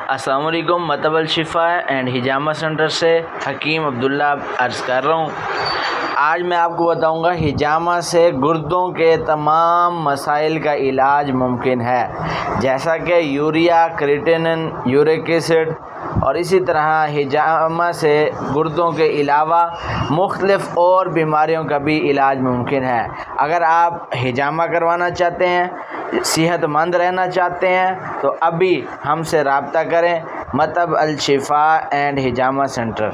السلام علیکم۔ مطب الشفا اینڈ ہجامہ سینٹر سے حکیم عبداللہ عرض کر رہا ہوں۔ آج میں آپ کو بتاؤں گا ہجامہ سے گردوں کے تمام مسائل کا علاج ممکن ہے، جیسا کہ یوریا، کریٹینن، یورک ایسڈ، اور اسی طرح ہجامہ سے گردوں کے علاوہ مختلف اور بیماریوں کا بھی علاج ممکن ہے۔ اگر آپ ہجامہ کروانا چاہتے ہیں، صحت مند رہنا چاہتے ہیں، تو ابھی ہم سے رابطہ کریں۔ مطب الشفا اینڈ ہجامہ سینٹر۔